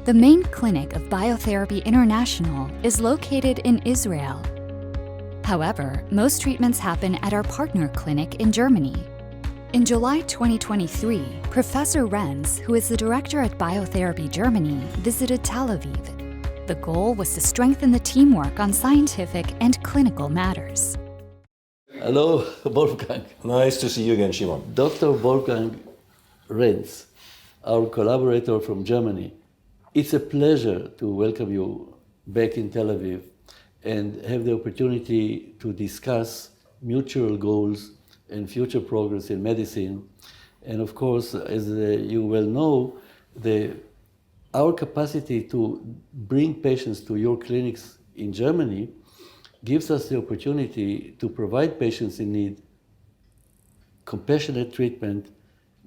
The main clinic of Biotherapy International is located in Israel. However, most treatments happen at our partner clinic in Germany. In July 2023, Professor Renz, who is the director at Biotherapy Germany, visited Tel Aviv. The goal was to strengthen the teamwork on scientific and clinical matters. Hello, Wolfgang. Nice to see you again, Shimon. Dr. Wolfgang Renz, our collaborator from Germany. It's a pleasure to welcome you back in Tel Aviv and have the opportunity to discuss mutual goals and future progress in medicine. And of course, as you well know, our capacity to bring patients to your clinics in Germany gives us the opportunity to provide patients in need compassionate treatment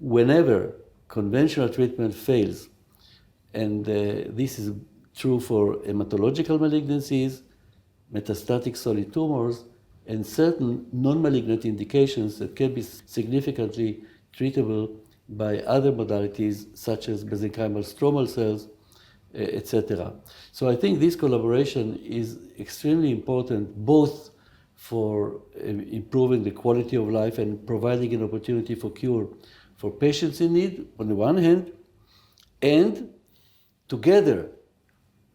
whenever conventional treatment fails. And this is true for hematological malignancies, metastatic solid tumors, and certain non-malignant indications that can be significantly treatable by other modalities such as mesenchymal stromal cells, etc. So I think this collaboration is extremely important both for improving the quality of life and providing an opportunity for cure for patients in need on the one hand, and together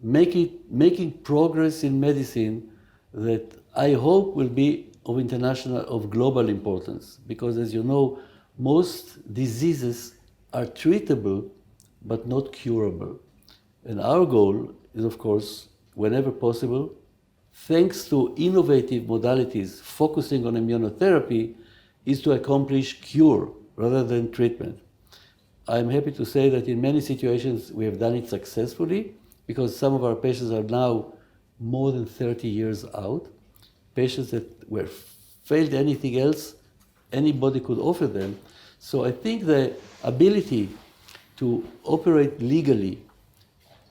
making progress in medicine that I hope will be of global importance. Because as you know, most diseases are treatable but not curable. And our goal is, of course, whenever possible, thanks to innovative modalities focusing on immunotherapy, is to accomplish cure rather than treatment. I'm happy to say that in many situations we have done it successfully, because some of our patients are now more than 30 years out. Patients that were failed anything else anybody could offer them. So I think the ability to operate legally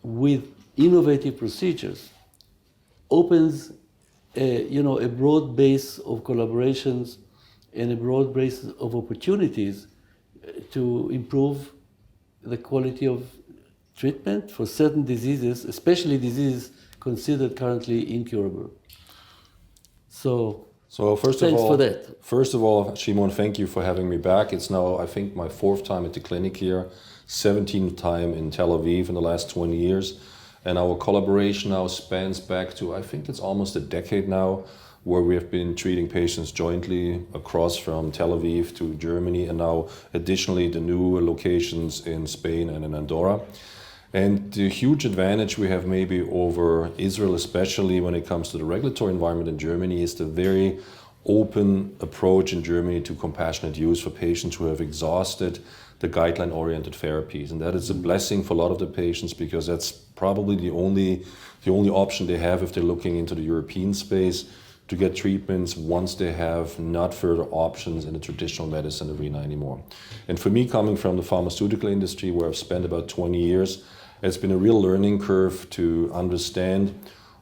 with innovative procedures opens a broad base of collaborations and a broad base of opportunities to improve the quality of treatment for certain diseases, especially diseases considered currently incurable. So first thanks of all, for that. First of all, Shimon, thank you for having me back. It's now, I think, my 4th time at the clinic here, 17th time in Tel Aviv in the last 20 years. And our collaboration now spans back to, I think it's almost a decade now, where we have been treating patients jointly across from Tel Aviv to Germany, and now additionally the new locations in Spain and in Andorra. And the huge advantage we have maybe over Israel, especially when it comes to the regulatory environment in Germany, is the very open approach in Germany to compassionate use for patients who have exhausted the guideline-oriented therapies. And that is a blessing for a lot of the patients, because that's probably the only option they have if they're looking into the European space to get treatments once they have not further options in the traditional medicine arena anymore. And for me, coming from the pharmaceutical industry, where I've spent about 20 years, it's been a real learning curve to understand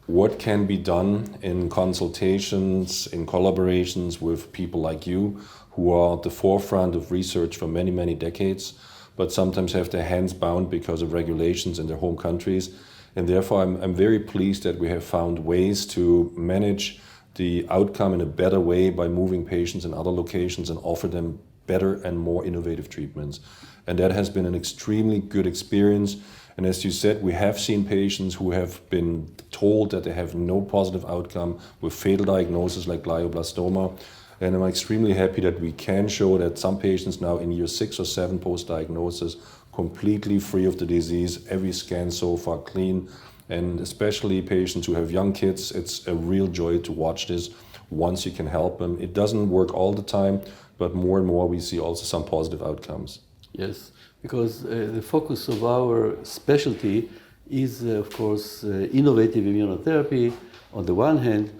what can be done in consultations, in collaborations with people like you, who are at the forefront of research for many, many decades, but sometimes have their hands bound because of regulations in their home countries. And therefore, I'm very pleased that we have found ways to manage the outcome in a better way by moving patients in other locations and offer them better and more innovative treatments. And that has been an extremely good experience. And as you said, we have seen patients who have been told that they have no positive outcome with fatal diagnosis like glioblastoma. And I'm extremely happy that we can show that some patients now in year 6 or 7 post-diagnosis, completely free of the disease, every scan so far clean. And especially patients who have young kids, it's a real joy to watch this once you can help them. It doesn't work all the time, but more and more we see also some positive outcomes. Yes, because the focus of our specialty is, of course, innovative immunotherapy on the one hand,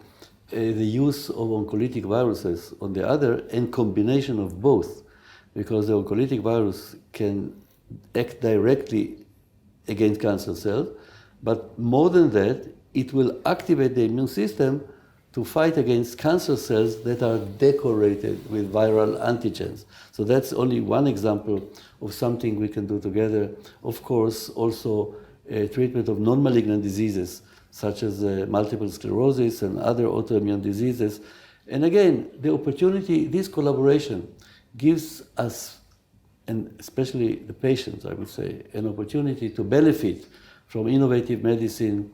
the use of oncolytic viruses on the other, and combination of both, because the oncolytic virus can act directly against cancer cells, but more than that, it will activate the immune system to fight against cancer cells that are decorated with viral antigens. So that's only one example of something we can do together. Of course, also treatment of non-malignant diseases such as multiple sclerosis and other autoimmune diseases. And again, the opportunity, this collaboration gives us, and especially the patients, I would say, an opportunity to benefit from innovative medicine,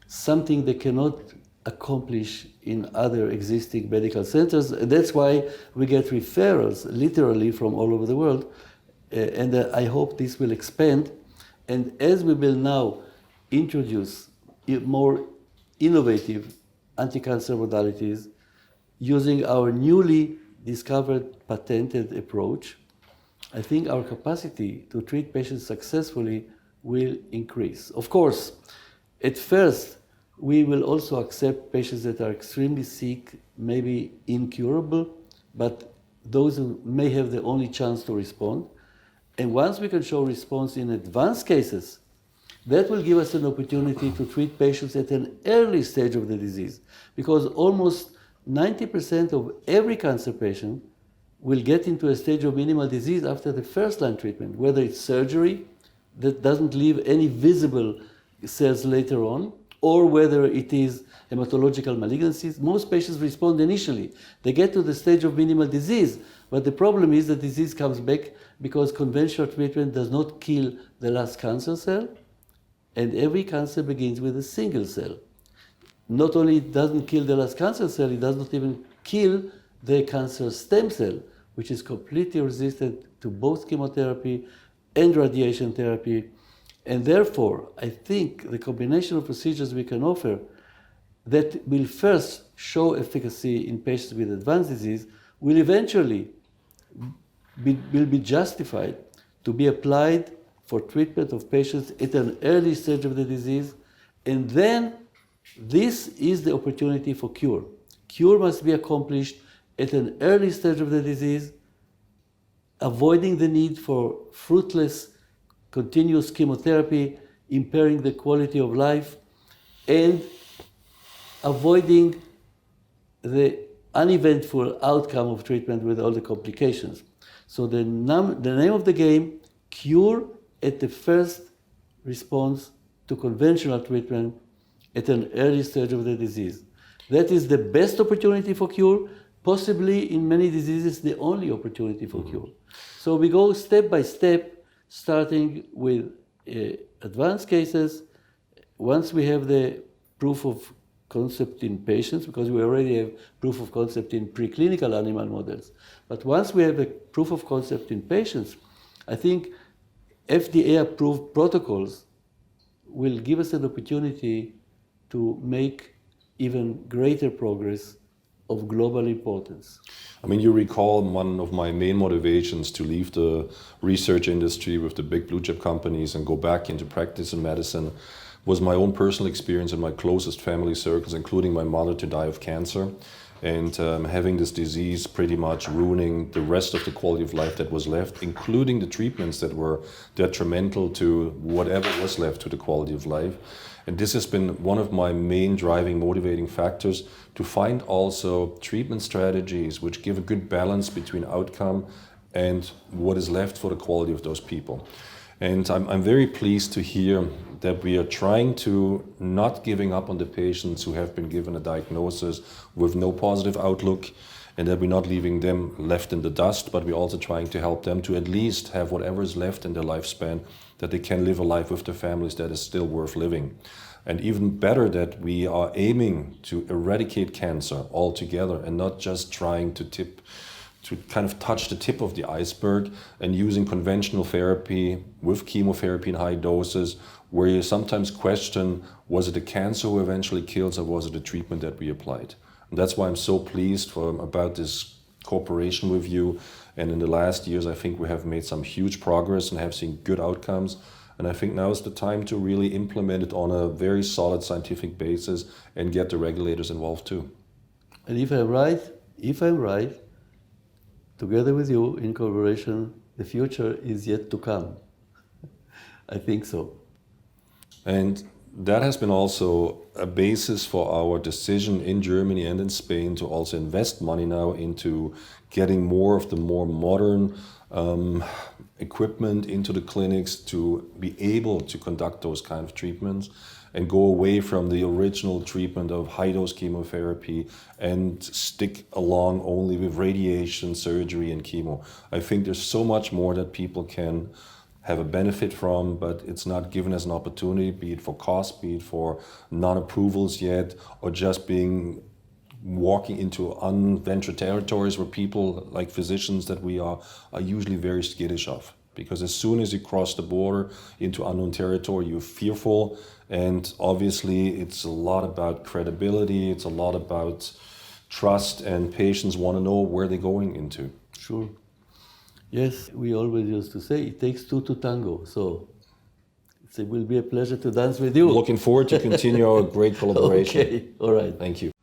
something they cannot accomplish in other existing medical centers. And that's why we get referrals literally from all over the world. And I hope this will expand. And as we will now introduce more innovative anti-cancer modalities using our newly discovered patented approach, I think our capacity to treat patients successfully will increase. Of course, at first, we will also accept patients that are extremely sick, maybe incurable, but those who may have the only chance to respond. And once we can show response in advanced cases, that will give us an opportunity to treat patients at an early stage of the disease, because almost 90% of every cancer patient will get into a stage of minimal disease after the first-line treatment, whether it's surgery that doesn't leave any visible cells later on, or whether it is hematological malignancies. Most patients respond initially. They get to the stage of minimal disease, but the problem is the disease comes back because conventional treatment does not kill the last cancer cell, and every cancer begins with a single cell. Not only it doesn't kill the last cancer cell, it does not even kill the cancer stem cell, which is completely resistant to both chemotherapy and radiation therapy. And therefore, I think the combination of procedures we can offer that will first show efficacy in patients with advanced disease will eventually be justified to be applied for treatment of patients at an early stage of the disease. And then this is the opportunity for cure. Cure must be accomplished at an early stage of the disease, avoiding the need for fruitless continuous chemotherapy, impairing the quality of life, and avoiding the uneventful outcome of treatment with all the complications. So the name of the game, cure at the first response to conventional treatment at an early stage of the disease. That is the best opportunity for cure, possibly in many diseases the only opportunity for cure. So we go step by step, starting with advanced cases. Once we have the proof of concept in patients, because we already have proof of concept in preclinical animal models, but once we have a proof of concept in patients, I think FDA-approved protocols will give us an opportunity to make even greater progress of global importance. I mean, you recall one of my main motivations to leave the research industry with the big blue chip companies and go back into practice in medicine was my own personal experience in my closest family circles, including my mother, to die of cancer, and having this disease pretty much ruining the rest of the quality of life that was left, including the treatments that were detrimental to whatever was left to the quality of life. And this has been one of my main driving, motivating factors, to find also treatment strategies which give a good balance between outcome and what is left for the quality of those people. And I'm very pleased to hear that we are trying to not giving up on the patients who have been given a diagnosis with no positive outlook, and that we're not leaving them left in the dust, but we're also trying to help them to at least have whatever is left in their lifespan, that they can live a life with their families that is still worth living. And even better, that we are aiming to eradicate cancer altogether and not just trying to kind of touch the tip of the iceberg and using conventional therapy with chemotherapy in high doses, where you sometimes question, was it the cancer who eventually kills, or was it the treatment that we applied? And that's why I'm so pleased about this cooperation with you. And in the last years, I think we have made some huge progress and have seen good outcomes. And I think now is the time to really implement it on a very solid scientific basis and get the regulators involved too. And if I'm right, together with you in collaboration, the future is yet to come. I think so. And that has been also a basis for our decision in Germany and in Spain to also invest money now into getting more of the more modern equipment into the clinics to be able to conduct those kind of treatments and go away from the original treatment of high-dose chemotherapy and stick along only with radiation, surgery, and chemo. I think there's so much more that people can have a benefit from, but it's not given as an opportunity, be it for cost, be it for non-approvals yet, or just walking into unventured territories where people, like physicians that we are usually very skittish of. Because as soon as you cross the border into unknown territory, you're fearful, and obviously it's a lot about credibility, it's a lot about trust, and patients want to know where they're going into. Sure. Yes, we always used to say it takes two to tango, so it will be a pleasure to dance with you. Looking forward to continue our great collaboration. Okay, all right. Thank you.